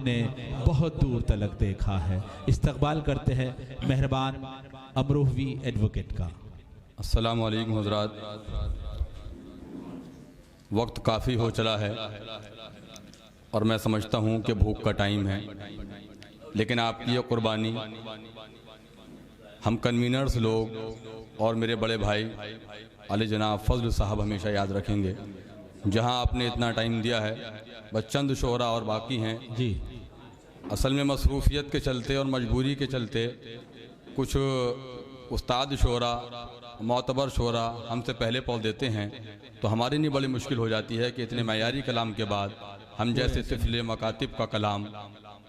ने बहुत दूर तलक देखा है। इस्तकबाल करते हैं मेहरबान अमरूहवी एडवोकेट का। अस्सलामु अलैकुम हज़रात, वक्त काफ़ी हो चला है और मैं समझता हूँ कि भूख का टाइम है, लेकिन आपकी ये कुर्बानी हम कन्वीनर्स लोग और मेरे बड़े भाई अली जनाब फजल साहब हमेशा याद रखेंगे। जहाँ आपने इतना टाइम दिया है, बस चंद शोहरा और बाकी हैं जी। असल में मसरूफियत के चलते और मजबूरी के चलते कुछ उस्ताद शोहरा, मोतबर शोहरा हमसे पहले पौल देते हैं, तो हमारे लिए बड़ी मुश्किल हो जाती है कि इतने मयारी कलाम के बाद हम जैसे तिफले मकातिब का कलाम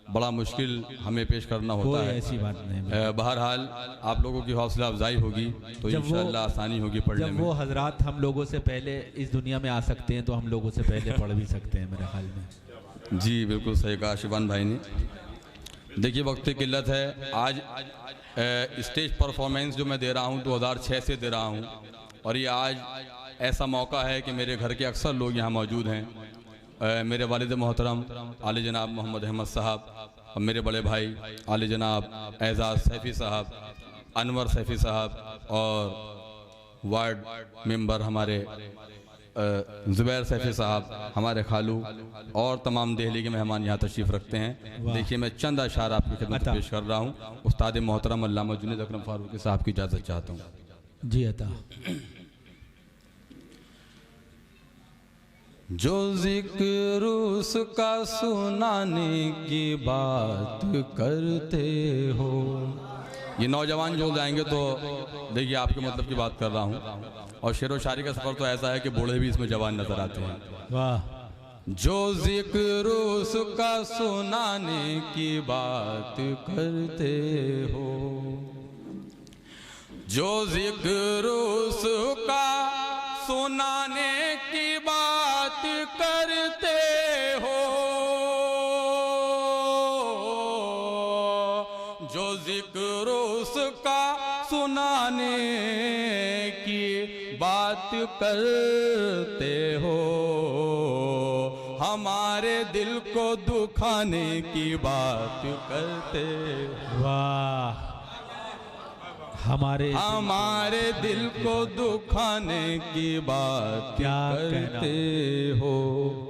बड़ा मुश्किल हमें पेश करना होता है। ऐसी बात नहीं। बहरहाल आप लोगों की हौसला अफजाई होगी तो इंशाअल्लाह आसानी होगी पढ़ने में। जब वो हजरात हम लोगों से पहले इस दुनिया में आ सकते हैं तो हम लोगों से पहले पढ़ भी सकते हैं मेरे ख्याल में। जी बिल्कुल सही कहा शिवान भाई ने। देखिए वक्त की किल्लत है। आज स्टेज परफॉर्मेंस जो मैं दे रहा हूँ 2006 से दे रहा हूँ, और ये आज ऐसा मौका है कि मेरे घर के अक्सर लोग यहाँ मौजूद हैं। मेरे वालिद मोहतरम आले जनाब मोहम्मद अहमद साहब और मेरे बड़े भाई आले जनाब एजाज़ सैफ़ी साहब, अनवर सैफ़ी साहब और वार्ड मेंबर हमारे ज़ुबैर सैफ़ी साहब, हमारे खालू और तमाम दिल्ली के मेहमान यहाँ तशरीफ़ रखते हैं। देखिए मैं चंद अशार आपकी खिदमत पेश कर रहा हूँ। उस्ताद मोहतरम अल्लामा जुनैद अकरम फारूकी साहब की इजाज़त चाहता हूँ। जी अता। जो जिक्र उसका सुनाने की बात करते हो। ये नौजवान जो जाएंगे तो देखिए आपके मतलब की बात कर रहा हूँ, और शेर व शायरी का सफ़र तो ऐसा है कि बूढ़े भी इसमें जवान नजर आते हैं। वाह। जो जिक्र उसका सुनाने की बात करते हो, जो जिक्र उसका सुनाने की बात करते हो, जो जिक्र उसका सुनाने की बात करते हो, हमारे दिल को दुखाने की बात करते हो। वाह। हमारे दिल को दुखाने की बात क्या करते हो।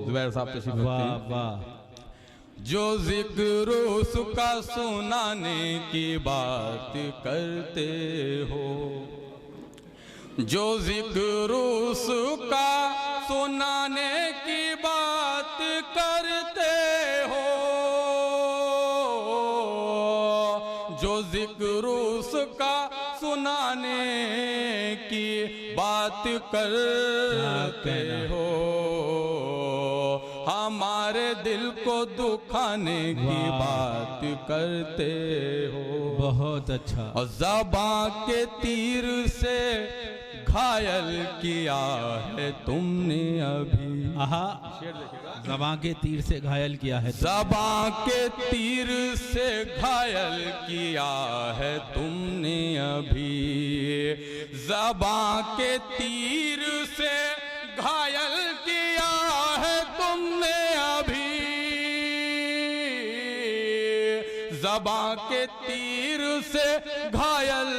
ज़ुबैर साहब तशरीफ रखते हैं। वाह वाह। जो जिक्र उसका सुनाने की बात करते हो, जो जिक्र उसका सुनाने की बात करते हो, जो जिक्र उसका सुनाने की बात करते हो, हमारे दिल को दुखाने की बात करते हो। बहुत अच्छा। और ज़बां के तीर से घायल किया है तुमने अभी। आहा, ज़बां के तीर से घायल किया है। ज़बां के तीर से घायल किया है तुमने अभी। ज़बां के तीर से घायल किया है तुमने अभी। ज़बां के तीर से घायल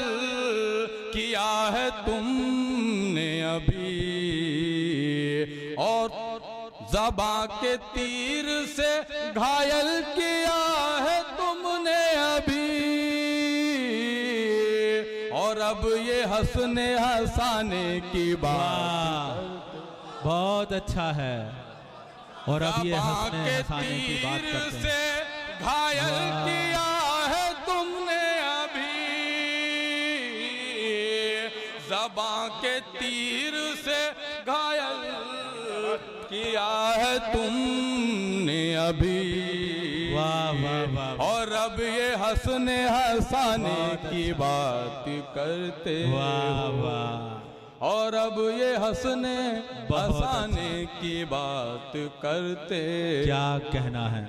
किया है तुमने अभी, और ज़बां के तीर से घायल किया है तुमने अभी। और अब ये हंसने हंसाने की बात बहुत अच्छा है। और अब ये हंसने हंसाने की बात करते हैं। घायल किया है तुमने अभी। ज़बां के तीर से घायल किया है तुमने अभी। वाह वाह वाह। और अब ये हंसने हंसाने की बात करते। वाह वाह। और अब ये हंसने हंसाने की बात करते। क्या कहना है।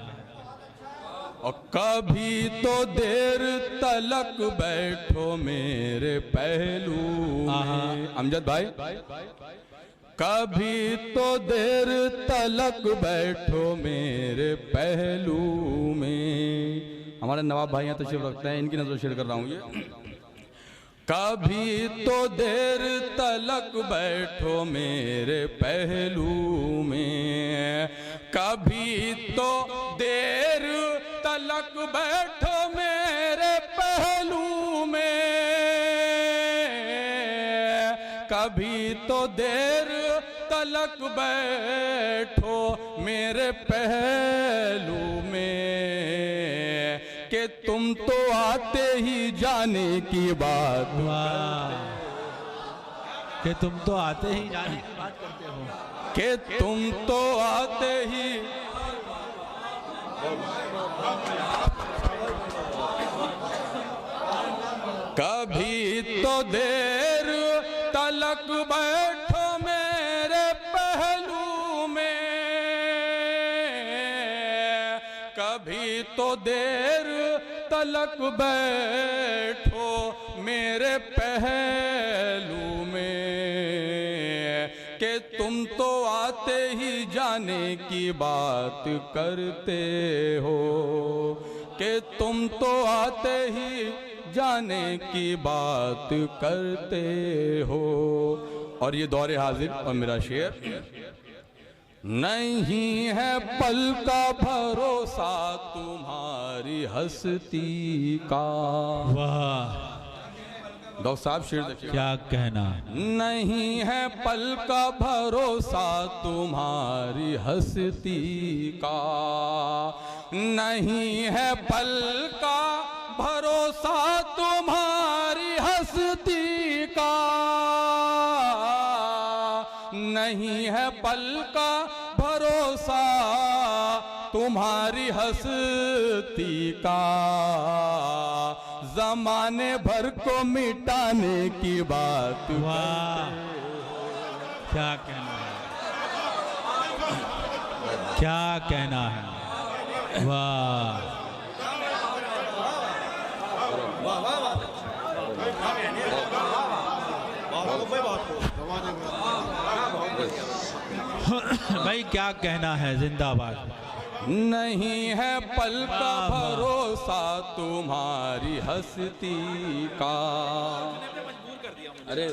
और कभी तो देर तलक बैठो मेरे पहलू में। अमजद भाई, कभी तो देर तलक बैठो मेरे पहलू में। हमारे नवाब भाई यहाँ तशरीफ रखते हैं, इनकी नजर शेयर कर रहा हूँ ये। कभी तो देर तलक बैठो मेरे पहलू में, कभी तो देर तलक बैठो मेरे पहलू में, कभी तो देर तलक बैठो मेरे पहलू में, कि तुम तो आते ही जाने की बात, कि तुम तो आते ही जाने की बात करते हो, कि तुम तो आते ही कभी तो देर तलक बैठो मेरे पहलू में, कभी तो देर तलक बैठो मेरे पहलू में, कि तुम तो आते ही जाने की बात करते हो, कि तुम तो आते ही जाने की बात करते हो। और ये दौरे हाजिर और मेरा शेर। नहीं है पल का भरोसा तुम्हारी हस्ती का। वाह, डॉक्टर साहब शेर देखिए, क्या कहना। नहीं है पल का भरोसा तुम्हारी हस्ती का, नहीं है पल का भरोसा तुम्हारी हस्ती का, नहीं है पल का भरोसा तुम्हारी हस्ती का, जमाने भर को मिटाने की बात। वाह, क्या कहना है, क्या कहना है। वाह, भाई क्या कहना है, जिंदाबाद। नहीं है पल का भरोसा तुम्हारी हस्ती का। अरे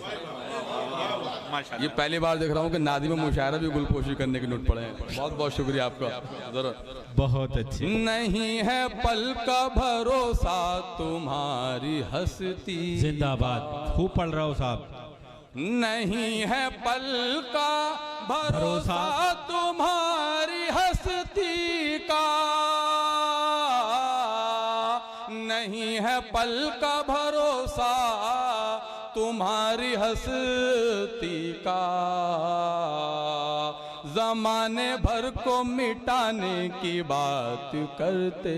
ये पहली बार देख रहा हूँ कि नादी में मुशायरा भी गुलपोशी करने के नोट पड़े हैं। बहुत बहुत शुक्रिया आपका, जरा बहुत अच्छी। नहीं है पल का भरोसा तुम्हारी हस्ती। जिंदाबाद, खूब पढ़ रहा हो साहब। नहीं है पल का भरोसा तुम्हारी हस्ती का, नहीं है पल का भरोसा तुम्हारी हस्ती का, जमाने भर को मिटाने की बात करते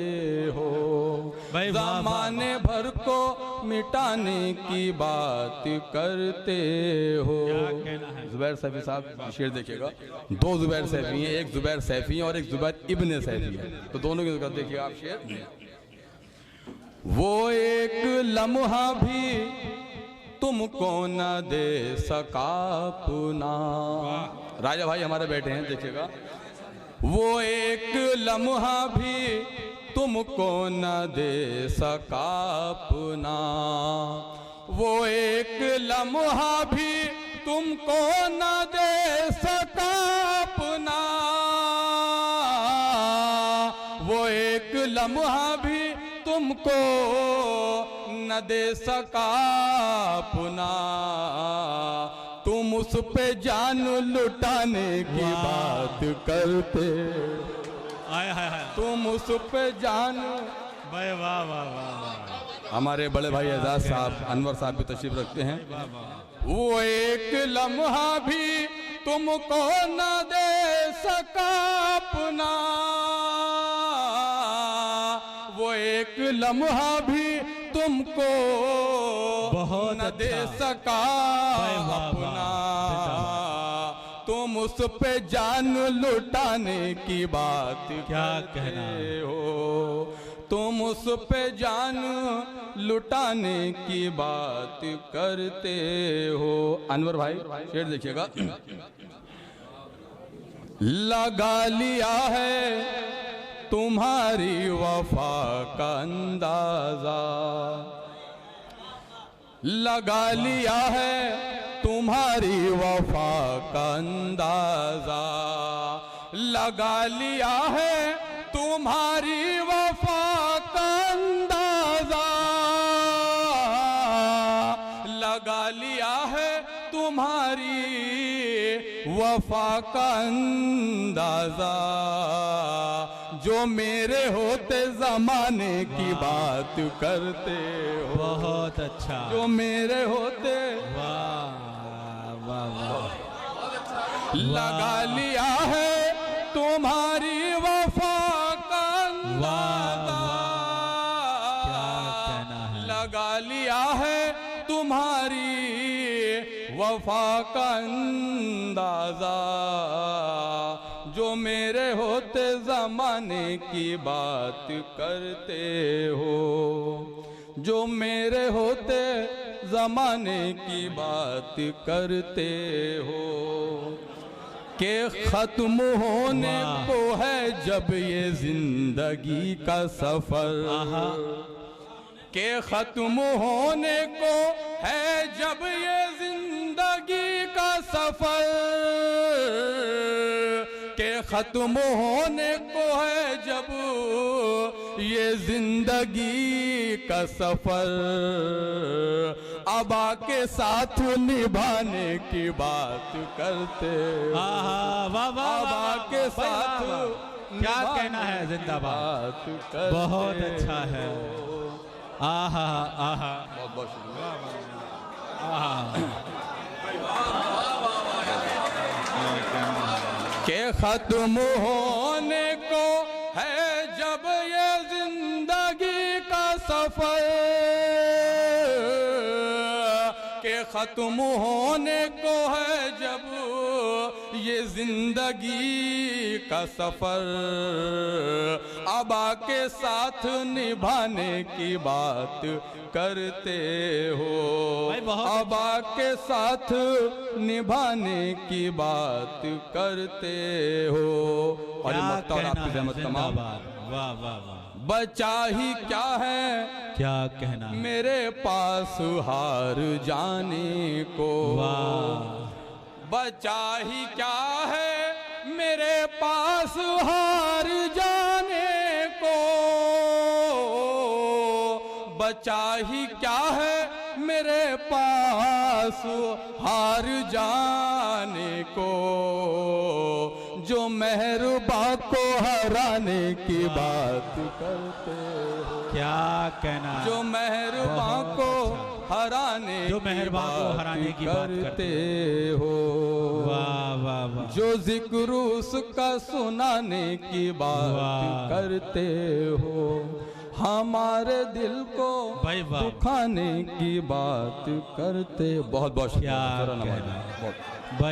हो, जमाने भर को मिटाने की बात करते हो। जुबैर सैफी साहब शेर देखिएगा, दो जुबैर सैफी हैं, एक जुबैर सैफी है और एक जुबैर इब्ने सैफी है, तो दोनों की देखिएगा आप शेर। वो एक लम्हा भी तुमको न दे सका अपना। राजा भाई हमारे बैठे हैं, देखिएगा। वो एक लम्हा भी तुमको न दे सका अपना, वो एक लम्हा भी तुमको न दे सका अपना, वो एक लम्हा भी तुमको न दे सका अपना, तुम उस पे जान लुटाने की बात करते, तुम उस पे जान। वाह वाह वाह वाह। हमारे बड़े भाई एजाज साहब अनवर साहब भी तशरीफ रखते हैं। वो एक लम्हा भी तुमको न दे सका अपना, वो एक लम्हा भी तुमको न दे सका अपना, तुम उस पे जान लुटाने की बात क्या कहना हो, तुम उस पे जान लुटाने की बात करते हो। अनवर भाई शेर देखिएगा। लगा लिया है तुम्हारी वफा का अंदाजा, लगा लिया है तुम्हारी वफा का अंदाजा, लगा लिया है तुम्हारी वफा का अंदाजा, लगा लिया है तुम्हारी वफा का अंदाजा, जो मेरे होते जमाने की बात करते हो। बहुत अच्छा। जो मेरे होते, वाह वाह वाह। लगा लिया है तुम्हारी वफा का अंदाजा, क्या कहना है। लगा लिया है तुम्हारी वफा का अंदाजा, जो मेरे होते जमाने की बात करते हो, जो मेरे होते जमाने की बात करते हो, के खत्म होने को है जब ये जिंदगी का सफर, के खत्म होने को है जब ये जिंदगी का सफर, के खत्म होने को है जब ये जिंदगी का सफर, अबा के साथ निभाने की बात करते हो। अबा के साथ क्या कहना है, जिंदाबाद। बहुत अच्छा है। आहा आहा, बहुत बहुत शुक्रिया। के खत्म होने को है जब ये जिंदगी का सफर, के खत्म होने को है जब ये जिंदगी का सफर, अबा के साथ निभाने की बात करते हो, अबा के साथ निभाने की बात करते हो। और आपकी जहमत तमाम। वाह वाह वाह। बचा ही क्या है, क्या कहना, मेरे पास हार जाने को, बचा ही क्या है मेरे पास हार जाने को, बचा ही क्या है मेरे पास हार जाने को, जो मेहरबा को हराने की बात करते हो। क्या कहना, जो मेहरबा को हराने, जो मेहरबा को हराने की बात करते हो। वाह वाह वाह। जो जिक्र उसका सुनाने की बात करते हो, हमारे दिल को दुखाने की बात करते। बहुत बहुत क्या कहना। शुक्रिया।